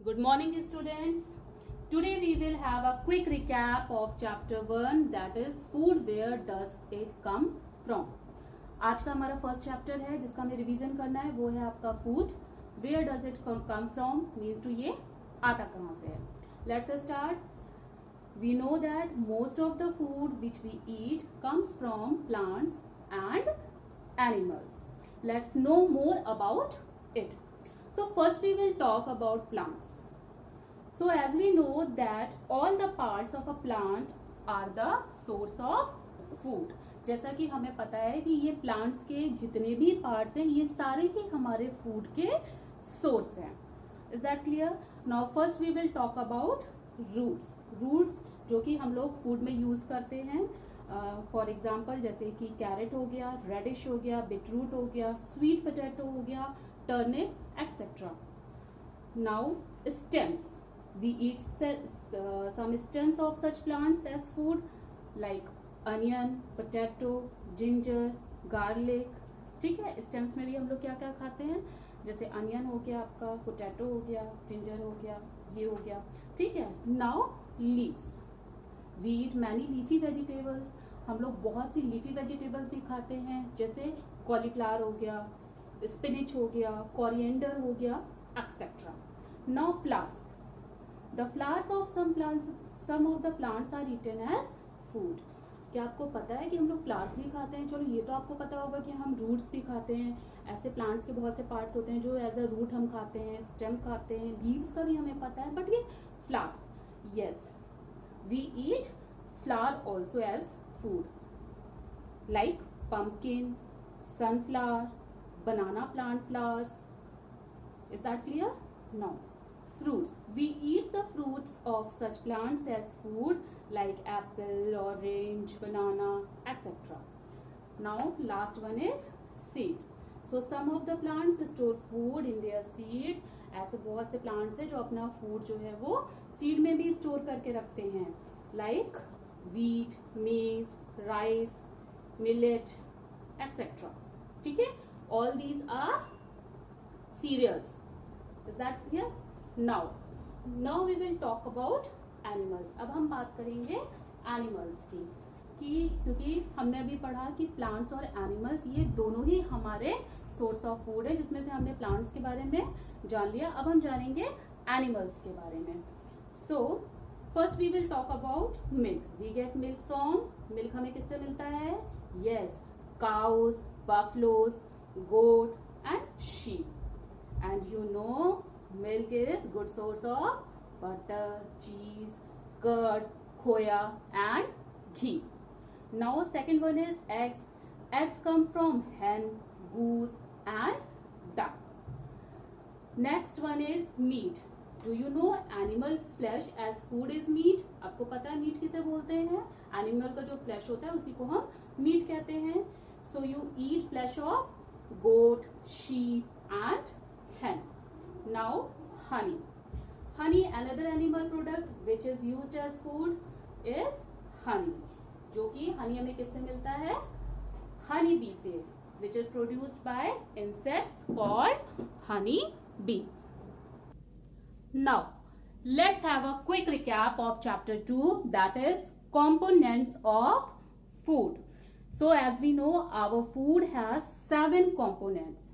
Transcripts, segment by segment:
Good morning, students. Today we will have a quick recap of chapter 1, that is food, where does it come from. आज का हमारा first chapter है जिसका हमें revision करना है, वो है आपका food where does it come from, means to ये आता कहाँ से है. Let's start. We know that most of the food which we eat comes from plants and animals. Let's know more about it. So first we will talk about plants. So as we know that all the parts of a plant are the source of food. जैसा कि हमें पता है कि ये plants के जितने भी पार्ट्स हैं ये सारे ही हमारे फूड के सोर्स हैं. Is that clear? Now first we will talk about roots. Roots जो कि हम लोग फूड में यूज करते हैं. फॉर एग्जाम्पल जैसे कि कैरेट हो गया, रेडिश हो गया, बीटरूट हो गया, स्वीट पोटैटो हो गया, turnip, etc. Now stems. We eat some stems of such plants as food like onion, potato, ginger, garlic. ठीक है, स्टेम्स में भी हम लोग क्या क्या खाते हैं, जैसे अनियन हो गया आपका, पोटैटो हो गया, जिंजर हो गया, ये हो गया. ठीक है. Now leaves. We eat many leafy vegetables. हम लोग बहुत सी लीफी वेजिटेबल्स भी खाते हैं, जैसे कॉलीफ्लावर हो गया, स्पिनिच हो गया, कोरिएंडर हो गया, etcetera. Now flowers. The flowers of some of the plants are eaten as food. क्या आपको पता है कि हम लोग फ्लावर्स भी खाते हैं? चलो ये तो आपको पता होगा कि हम रूट्स भी खाते हैं. ऐसे प्लांट्स के बहुत से पार्ट्स होते हैं जो एज अ रूट हम खाते हैं, स्टेम खाते हैं, लीव्स का भी हमें पता है, बट ये flowers, yes, we eat flower also as food like pumpkin, sunflower, banana plant flowers. Is that clear? Now fruits. We eat the fruits of such plants as food like apple, orange, banana, etc. Now last one is seeds. So some of the plants store food in their seeds. ऐसे बहुत से plants हैं जो अपना food जो है वो seed में भी स्टोर करके रखते हैं, like wheat, maize, rice, millet, etc. ठीक है, all these are cereals. Is that clear? Now we will talk about animals. अब हम बात करेंगे एनिमल्स की, क्योंकि हमने अभी पढ़ा कि प्लांट्स और एनिमल्स ये दोनों ही हमारे सोर्स ऑफ फूड है, जिसमें से हमने प्लांट्स के बारे में जान लिया. अब हम जानेंगे एनिमल्स के बारे में. So first we will talk about milk. We get milk from, milk हमें किससे मिलता है? Yes, cows, buffaloes, goat and sheep. And you know milk is good source of butter, cheese, curd, khoya and ghee. Now second one is eggs. Eggs come from hen, goose and duck. Next one is meat. Do you know animal flesh as food is meat? आपको पता है meet किसे बोलते हैं? Animal का जो flash होता है उसी को हम मीट कहते हैं. So you eat flesh of goat, sheep and hen. Now honey. Honey, another animal product which is used as food is honey. जो कि honey हमें किससे मिलता है? honey bee से, which is produced by insects called honey bee. Now let's have a quick recap of chapter 2, that is components of food. So as we know, our food has 7 components.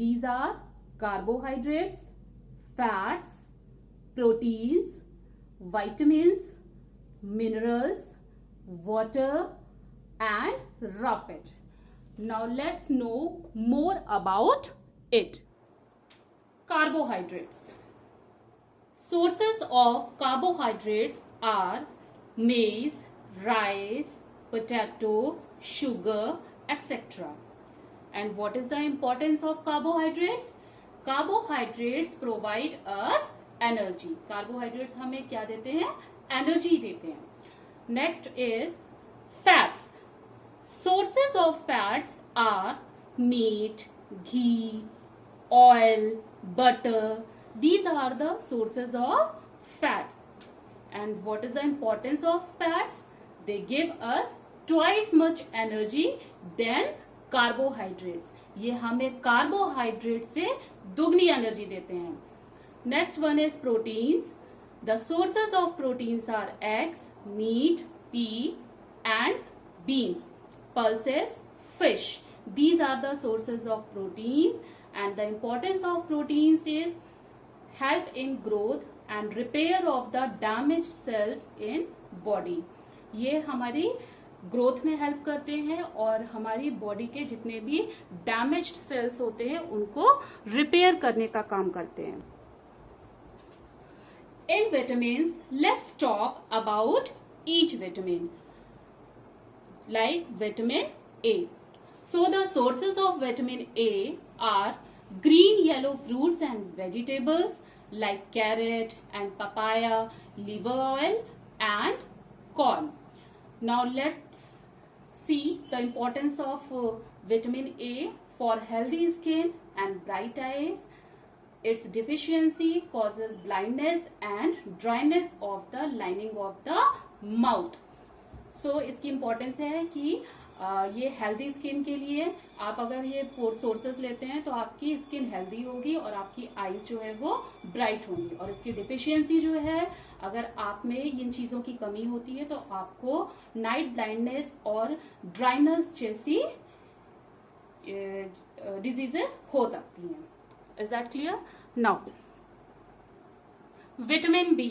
These are carbohydrates, fats, proteins, vitamins, minerals, water and roughage. Now let's know more about it. Carbohydrates. Sources of carbohydrates are maize, rice, potato, sugar, etc. And what is the importance of carbohydrates? Carbohydrates provide us energy. Carbohydrates हमें क्या देते हैं? Energy देते हैं. Next is fats. Sources of fats are meat, ghee, oil, butter. These are the sources of fats. And what is the importance of fats? They give us twice much energy than carbohydrates. ये हमें carbohydrate से दुगनी energy देते हैं. Next one is proteins. The sources of proteins are eggs, meat, pea and beans. Pulses, fish. These are the sources of proteins, and the importance of proteins is help in growth and repair of the damaged cells in body. ये हमारी growth में help करते हैं और हमारी body के जितने भी डैमेज्ड सेल्स होते हैं उनको रिपेयर करने का काम करते हैं. In vitamins, let's talk about each vitamin. Like vitamin A. So the sources of vitamin A are green yellow fruits and vegetables like carrot and papaya, liver oil and corn. Now let's see the importance of vitamin A for healthy skin and bright eyes. Its deficiency causes blindness and dryness of the lining of the mouth. So इसकी importance है कि ये healthy skin के लिए आप अगर ये 4 sources लेते हैं तो आपकी स्किन हेल्दी होगी और आपकी आईज जो है वो ब्राइट होंगी. और इसकी डिफिशियंसी जो है, अगर आप में इन चीज़ों की कमी होती है तो आपको नाइट ब्लाइंडनेस और ड्राइनेस जैसी डिजीजेस हो सकती हैं. Is that clear? Now, vitamin B.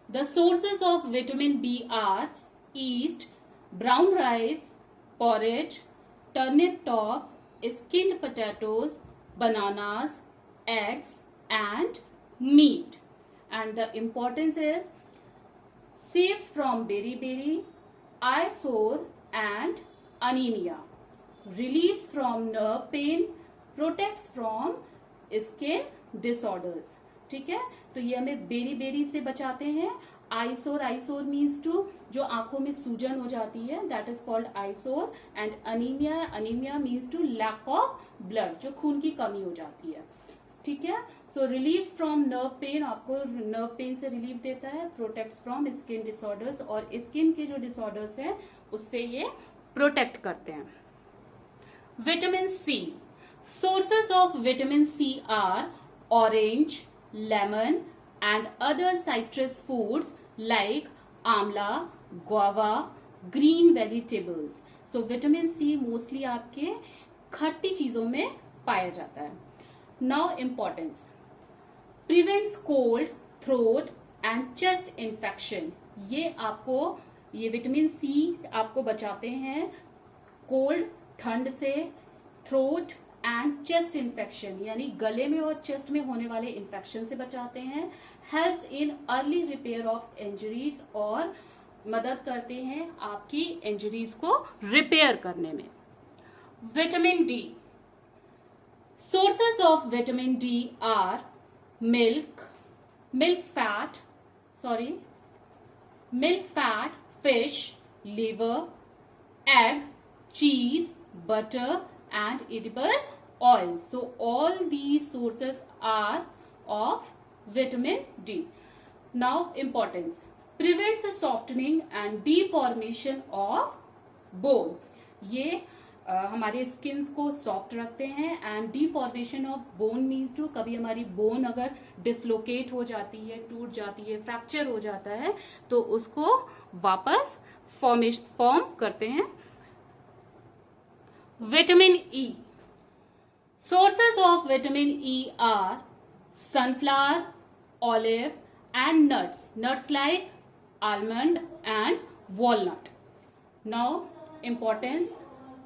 The sources of vitamin B are yeast, brown rice, porridge, turnip top, skinned potatoes, bananas, eggs and meat. And the importance is saves from beriberi, eye sore and anemia, relieves from nerve pain, protects from skin disorders. ठीक है, तो ये हमें berry से बचाते हैं. आईसोर means to जो आंखों में सूजन हो जाती है, that is called eyesore. And anaemia means to lack of blood, जो खून की कमी हो जाती है. ठीक है, so relieves from nerve pain, आपको नर्व पेन से रिलीफ देता है. प्रोटेक्ट्स फ्रॉम स्किन डिसऑर्डर्स, और स्किन के जो डिसऑर्डर्स है उससे ये प्रोटेक्ट करते हैं. Vitamin C. Sources of vitamin C are orange, lemon and other citrus foods like amla, guava, green vegetables. So vitamin C mostly आपके खट्टी चीजों में पाया जाता है. Now importance. Prevents cold, throat and chest infection. ये विटामिन सी आपको बचाते हैं कोल्ड, ठंड से, थ्रोट एंड चेस्ट इन्फेक्शन यानी गले में और चेस्ट में होने वाले इन्फेक्शन से बचाते हैं. Helps in early repair of injuries, और मदद करते हैं आपकी इंजरीज को रिपेयर करने में. Vitamin D. Sources of vitamin D R milk fat, fish, liver, egg, cheese, butter and edible oils. So all these sources are of vitamin D. Now importance. Prevents the softening and deformation of bone. ये हमारे skins को soft रखते हैं. And deformation of bone means to कभी हमारी bone अगर dislocate हो जाती है, टूट जाती है, फ्रैक्चर हो जाता है तो उसको वापस फॉर्म करते हैं. Vitamin E. Sources of vitamin E are sunflower, olive and nuts. Nuts like almond and walnut. Now importance.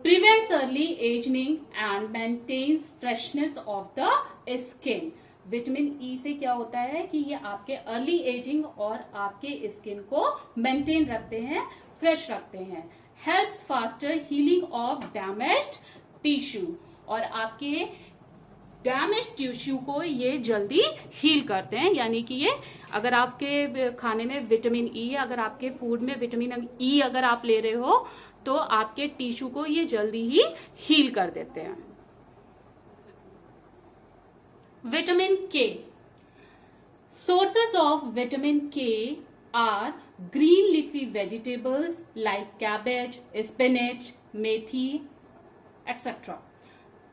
Prevents early aging and maintains freshness of the skin. Vitamin E से क्या होता है कि ये आपके अर्ली एजिंग और आपके skin को मेंटेन रखते हैं, फ्रेश रखते हैं. Helps faster healing of damaged tissue, और आपके डैमेज टिश्यू को ये जल्दी हील करते हैं. यानी कि ये अगर आपके खाने में विटामिन ई, अगर आपके फूड में विटामिन ई अगर आप ले रहे हो तो आपके टिश्यू को ये जल्दी ही हील कर देते हैं. Vitamin K. Sources of vitamin K are green leafy vegetables like cabbage, spinach, methi, etc.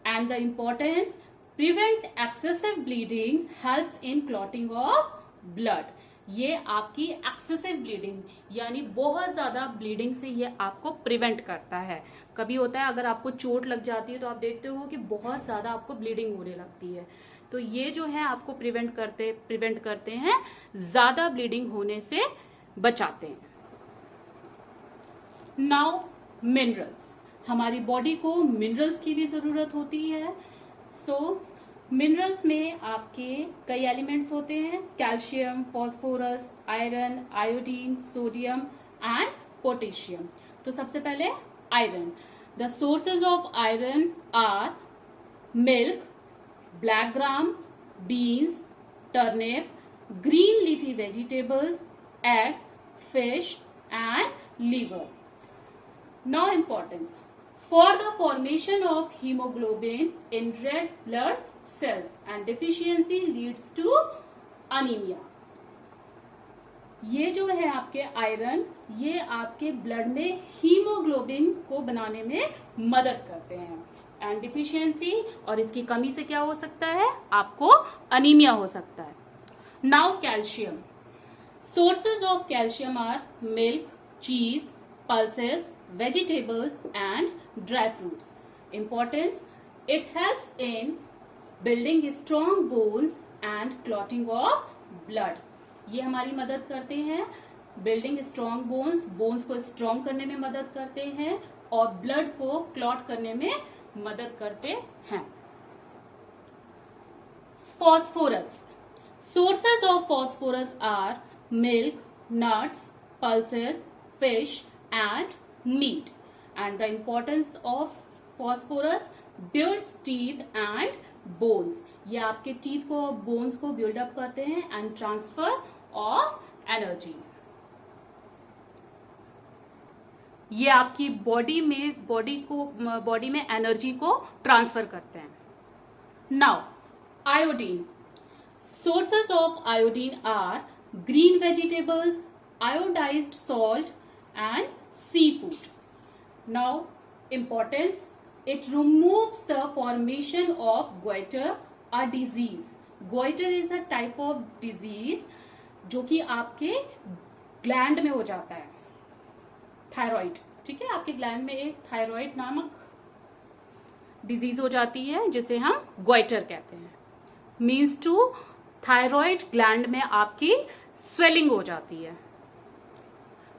And the importance, prevents excessive bleeding, helps in clotting of blood. ये आपकी एक्सेसिव ब्लीडिंग यानी बहुत ज्यादा ब्लीडिंग से ये आपको प्रिवेंट करता है। कभी होता है अगर आपको चोट लग जाती है तो आप देखते हो कि बहुत ज्यादा आपको ब्लीडिंग होने लगती है, तो ये जो है आपको प्रिवेंट करते हैं, ज्यादा ब्लीडिंग होने से बचाते हैं। नाउ मिनरल्स, हमारी बॉडी को मिनरल्स की भी जरूरत होती है। सो मिनरल्स में आपके कई एलिमेंट्स होते हैं, calcium, phosphorus, iron, iodine, sodium and potassium. तो सबसे पहले iron. The sources of iron are milk, black gram, beans, turnip, green leafy vegetables, egg, fish and liver. Now importance. For the formation of hemoglobin in red blood cells and deficiency leads to anemia. ये जो है आपके iron, ये आपके blood में haemoglobin को बनाने में मदद करते हैं, एंड डिफिशियंसी और इसकी कमी से क्या हो सकता है, आपको अनीमिया हो सकता है। Now calcium. Sources of calcium are milk, cheese, pulses, vegetables and dry fruits. Importance, it helps in building strong bones and clotting of blood. ये हमारी मदद करते हैं बिल्डिंग स्ट्रॉन्ग बोन्स को स्ट्रॉन्ग करने में मदद करते हैं और ब्लड को क्लॉट करने में मदद करते हैं। Phosphorus. Sources of phosphorus are milk, nuts, pulses, fish and meat. And the importance of phosphorus builds teeth and bones. ये आपके टीथ को, बोन्स को बिल्ड अप करते हैं एंड ट्रांसफर ऑफ एनर्जी। ये आपकी बॉडी में एनर्जी को ट्रांसफर करते हैं। Now iodine. Sources of iodine are green vegetables, iodised salt and seafood. Now importance, it removes the formation of goiter, a disease. Goiter is a type of disease जो कि आपके gland में हो जाता है, थायराइड। ठीक है, आपके ग्लैंड में एक थायराइड नामक डिजीज हो जाती है जिसे हम गोइटर कहते हैं। मीन्स टू थायराइड ग्लैंड में आपकी स्वेलिंग हो जाती है।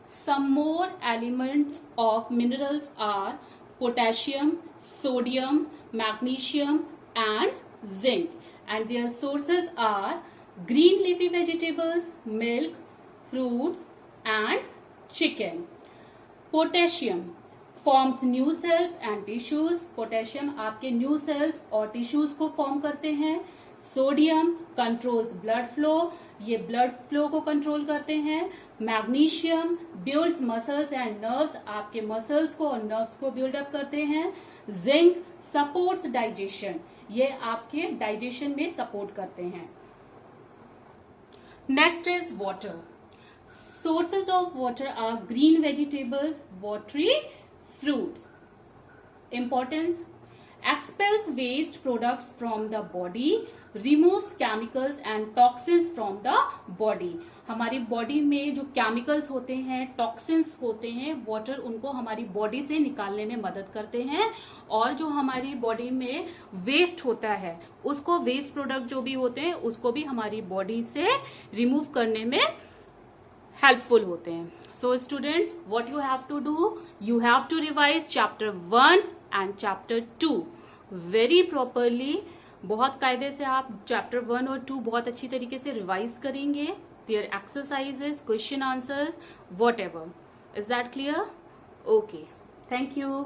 Some more elements of minerals are potassium, sodium, magnesium and zinc, and their sources are green leafy vegetables, milk, fruits and chicken. Potassium forms new cells and tissues. Potassium आपके new cells और tissues को form करते हैं। Sodium controls blood flow, ये blood flow को control करते हैं। Magnesium builds muscles and nerves, आपके मसल्स को और नर्व्स को बिल्ड अप करते हैं। जिंक सपोर्ट्स डाइजेशन, ये आपके डाइजेशन में सपोर्ट करते हैं। Next is water. Sources of water are green vegetables, watery fruits. Importance, expels waste products from the body, removes chemicals and toxins from the body. हमारी body में जो chemicals होते हैं, टॉक्सिन्स होते हैं, वाटर उनको हमारी बॉडी से निकालने में मदद करते हैं, और जो हमारी बॉडी में वेस्ट होता है उसको, वेस्ट प्रोडक्ट जो भी होते हैं उसको भी हमारी बॉडी से रिमूव करने में हेल्पफुल होते हैं। So students, what you have to do, you have to revise chapter 1 and chapter 2 very properly. बहुत कायदे से आप चैप्टर 1 और 2 बहुत अच्छी तरीके से रिवाइज करेंगे। Their exercises, question answers, whatever. Is that clear? Okay, thank you.